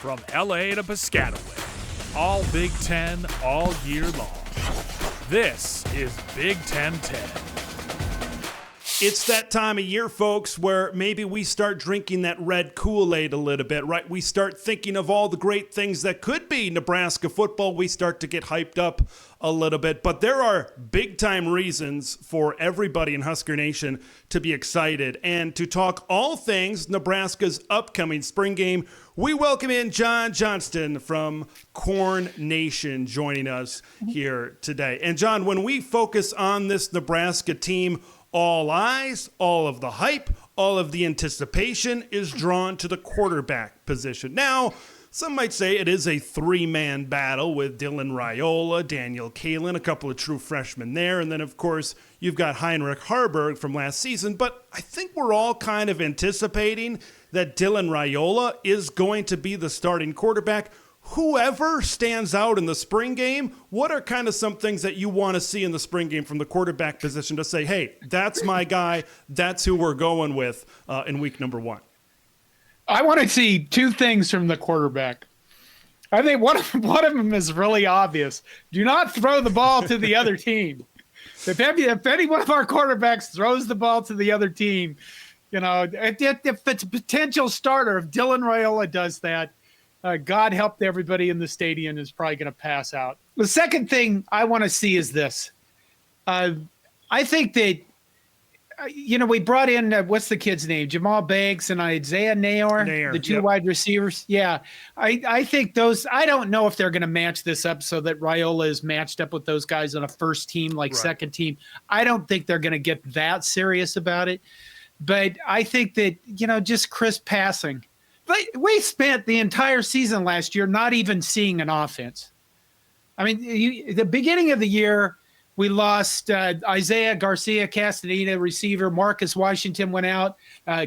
From LA to Piscataway, all Big Ten all year long. This is Big Ten 10. It's that time of year, folks, where maybe we start drinking that red Kool-Aid a little bit, right? We start thinking of all the great things that could be Nebraska football. We start to get hyped up a little bit. But there are big-time reasons for everybody in Husker Nation to be excited. And to talk all things Nebraska's upcoming spring game, we welcome in Jon Johnston from Corn Nation joining us here today. And, Jon, when we focus on this Nebraska team, all eyes, all of the hype, all of the anticipation is drawn to the quarterback position. Now, some might say it is a three-man battle with Dylan Raiola, Daniel Kaelin, a couple of true freshmen there, and then, of course, you've got Heinrich Haarberg from last season. But I think we're all kind of anticipating that Dylan Raiola is going to be the starting quarterback. Whoever stands out in the spring game, what are kind of some things that you want to see in the spring game from the quarterback position to say, hey, that's my guy, that's who we're going with in week number one? I want to see two things from the quarterback. I think one of them is really obvious. Do not throw the ball to the other team. If any one of our quarterbacks throws the ball to the other team, if it's a potential starter, if Dylan Raiola does that, God help everybody in the stadium is probably going to pass out. The second thing I want to see is this. I think that, we brought in, what's the kid's name? Jamal Banks and Isaiah Nayor, the two wide receivers. Yeah. I think those, I don't know if they're going to match this up so that Raiola is matched up with those guys on a first team, like second team. I don't think they're going to get that serious about it. But I think that, just crisp passing. We spent the entire season last year not even seeing an offense. I mean, the beginning of the year, we lost Isaiah Garcia Castaneda, receiver. Marcus Washington went out.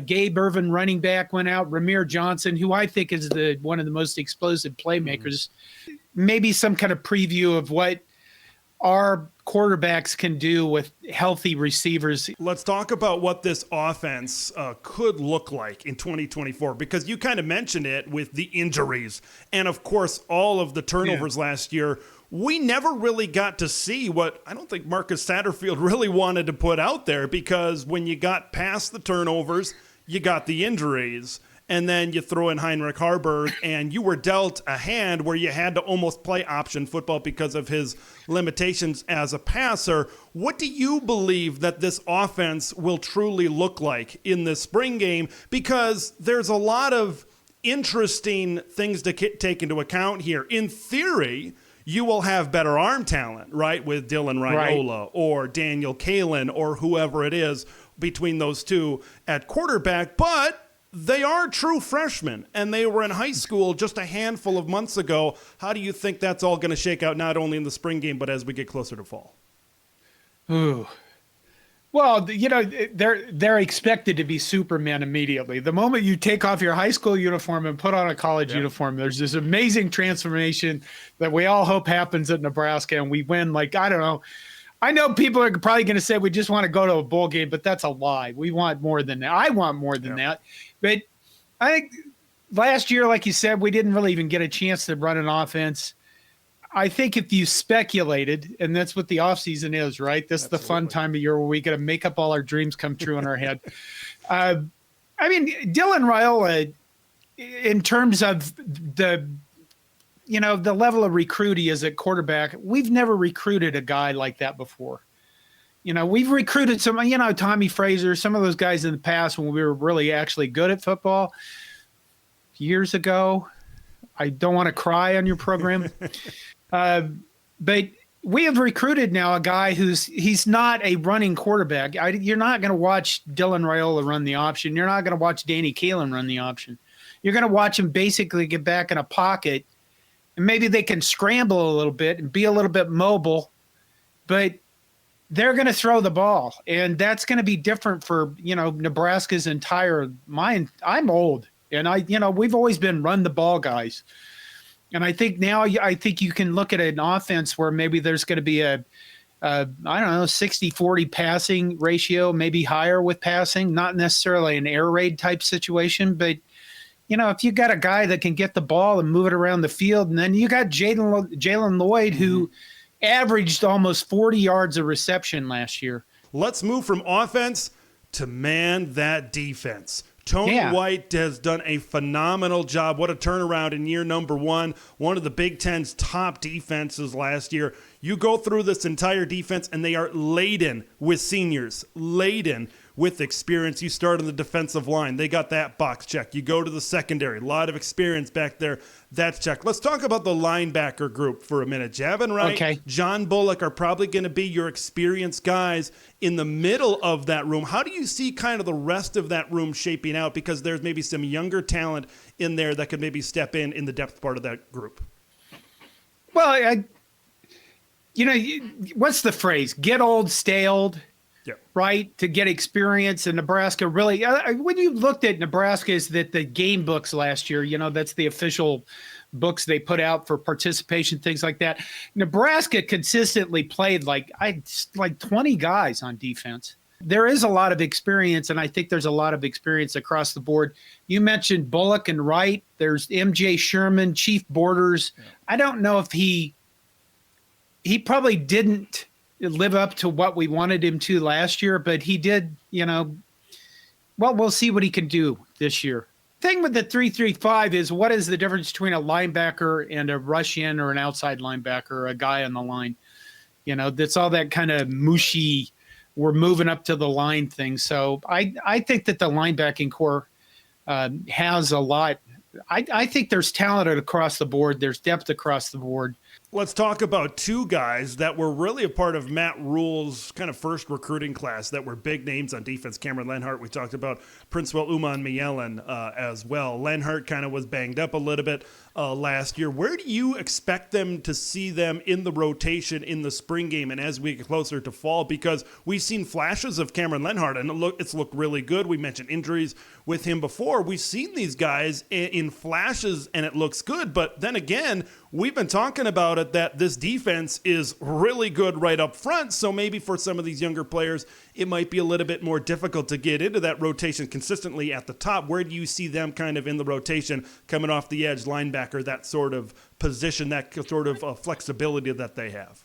Gabe Irvin, running back, went out. Ramir Johnson, who I think is one of the most explosive playmakers. Mm-hmm. Maybe some kind of preview of what our quarterbacks can do with healthy receivers. Let's talk about what this offense could look like in 2024, because you kind of mentioned it with the injuries and, of course, all of the turnovers last year. We never really got to see what I don't think Marcus Satterfield really wanted to put out there, because when you got past the turnovers, you got the injuries. And then you throw in Heinrich Haarberg, and you were dealt a hand where you had to almost play option football because of his limitations as a passer. What do you believe that this offense will truly look like in this spring game? Because there's a lot of interesting things to take into account here. In theory, you will have better arm talent, right, with Dylan Raiola or Daniel Kaelin or whoever it is between those two at quarterback, but they are true freshmen, and they were in high school just a handful of months ago. How do you think that's all going to shake out, not only in the spring game, but as we get closer to fall? Ooh. Well, they're expected to be supermen immediately. The moment you take off your high school uniform and put on a college uniform, there's this amazing transformation that we all hope happens at Nebraska, and we win, I don't know. I know people are probably going to say we just want to go to a bowl game, but that's a lie. We want more than that. I want more than that. But I think last year, like you said, we didn't really even get a chance to run an offense. I think if you speculated, and that's what the offseason is, right? This is the fun time of year where we got to make up all our dreams come true in our head. Dylan Raiola, in terms of the level of recruit he is at quarterback, we've never recruited a guy like that before. We've recruited some, Tommy Fraser, some of those guys in the past when we were really actually good at football years ago. I don't want to cry on your program. But we have recruited now a guy he's not a running quarterback. You're not going to watch Dylan Raiola run the option. You're not going to watch Danny Kaelin run the option. You're going to watch him basically get back in a pocket, and maybe they can scramble a little bit and be a little bit mobile, but they're going to throw the ball. And that's going to be different for, Nebraska's entire mind. I'm old, and we've always been run the ball guys. And I think now you can look at an offense where maybe there's going to be a 60-40 passing ratio, maybe higher with passing, not necessarily an air raid type situation, but if you got a guy that can get the ball and move it around the field, and then you got Jalen Lloyd, who averaged almost 40 yards of reception last year. Let's move from offense to man that defense. Tony White has done a phenomenal job. What a turnaround in year number one. One of the Big Ten's top defenses last year. You go through this entire defense, and they are laden with seniors, laden with experience. You start on the defensive line. They got that box check. You go to the secondary. A lot of experience back there. That's checked. Let's talk about the linebacker group for a minute. Javin Wright, John Bullock are probably going to be your experienced guys in the middle of that room. How do you see kind of the rest of that room shaping out? Because there's maybe some younger talent in there that could maybe step in the depth part of that group. Well, what's the phrase? Get old, stay old. Yep. Right, to get experience in Nebraska. Really, when you looked at Nebraska's the game books last year, that's the official books they put out for participation, things like that. Nebraska consistently played like 20 guys on defense. There is a lot of experience, and I think there's a lot of experience across the board. You mentioned Bullock and Wright. There's MJ Sherman, Chief Borders. Yeah. I don't know if he probably didn't live up to what we wanted him to last year, but he did, we'll see what he can do this year. Thing with the 3-3-5 is, what is the difference between a linebacker and a rush in or an outside linebacker or a guy on the line? That's all that kind of mushy, we're moving up to the line thing. So I think that the linebacking core has a lot. I think there's talent across the board. There's depth across the board. Let's talk about two guys that were really a part of Matt Rule's kind of first recruiting class that were big names on defense. Cameron Lenhart, we talked about Princewell Uman-Mielen as well. Lenhart kind of was banged up a little bit last year. Where do you expect them to see them in the rotation in the spring game and as we get closer to fall? Because we've seen flashes of Cameron Lenhart, and it's looked really good. We mentioned injuries with him before. We've seen these guys in flashes, and it looks good. But then again, we've been talking about it, that this defense is really good right up front. So maybe for some of these younger players, it might be a little bit more difficult to get into that rotation consistently at the top. Where do you see them kind of in the rotation, coming off the edge, linebacker, that sort of position, that sort of flexibility that they have?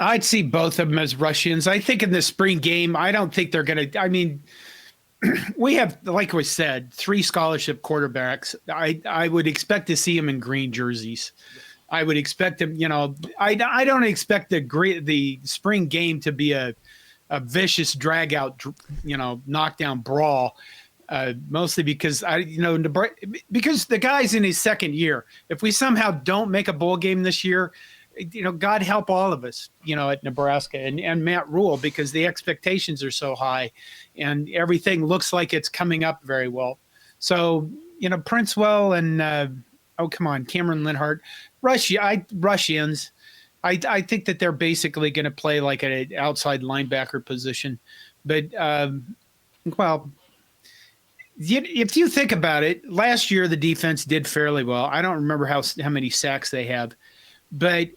I'd see both of them as rush-ins. I think in the spring game, I don't think they're going to – we have, like we said, 3 scholarship quarterbacks. I would expect to see them in green jerseys. I would expect them, I don't expect the spring game to be a vicious drag out, knockdown brawl, mostly because because the guy's in his second year. If we somehow don't make a bowl game this year, God help all of us, at Nebraska and Matt Rule, because the expectations are so high and everything looks like it's coming up very well. So, Princewell and, Cameron Lenhart, rush-ins. I think that they're basically going to play like an outside linebacker position. But, if you think about it, last year the defense did fairly well. I don't remember how many sacks they have. But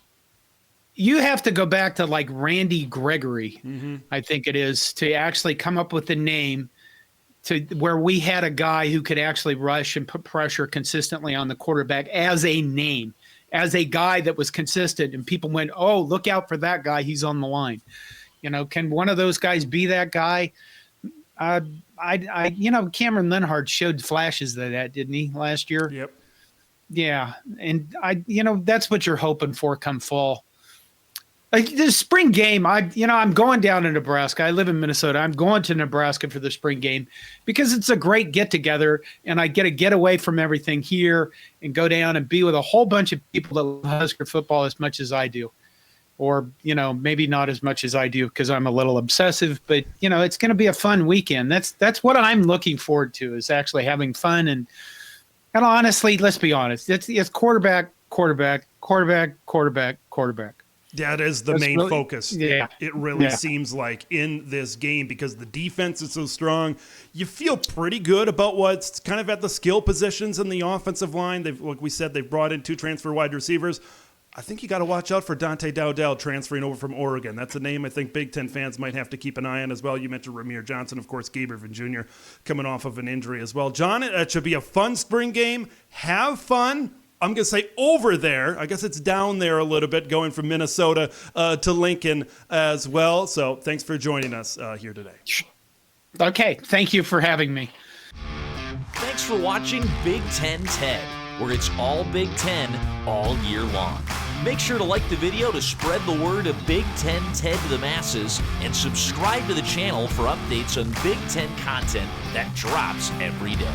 you have to go back to like Randy Gregory, I think it is, to actually come up with a name to where we had a guy who could actually rush and put pressure consistently on the quarterback as a name, as a guy that was consistent, and people went, oh, look out for that guy. He's on the line. Can one of those guys be that guy? Cameron Lenhart showed flashes of that, didn't he, last year? Yep. Yeah. And that's what you're hoping for come fall. Like the spring game, I'm going down to Nebraska. I live in Minnesota. I'm going to Nebraska for the spring game because it's a great get together, and I get to get away from everything here and go down and be with a whole bunch of people that love Husker football as much as I do, or maybe not as much as I do because I'm a little obsessive. But it's going to be a fun weekend. That's what I'm looking forward to, is actually having fun and honestly, let's be honest, it's quarterback. That is the main focus. Yeah. It really seems like in this game, because the defense is so strong. You feel pretty good about what's kind of at the skill positions in the offensive line. Like we said, they've brought in 2 transfer wide receivers. I think you got to watch out for Dante Dowdell transferring over from Oregon. That's a name I think Big Ten fans might have to keep an eye on as well. You mentioned Ramir Johnson, of course, Gabriel Jr. coming off of an injury as well. John, it should be a fun spring game. Have fun. I'm going to say over there. I guess it's down there a little bit going from Minnesota to Lincoln as well. So thanks for joining us here today. Okay. Thank you for having me. Thanks for watching Big Ten Ted, where it's all Big Ten all year long. Make sure to like the video to spread the word of Big Ten Ted to the masses, and subscribe to the channel for updates on Big Ten content that drops every day.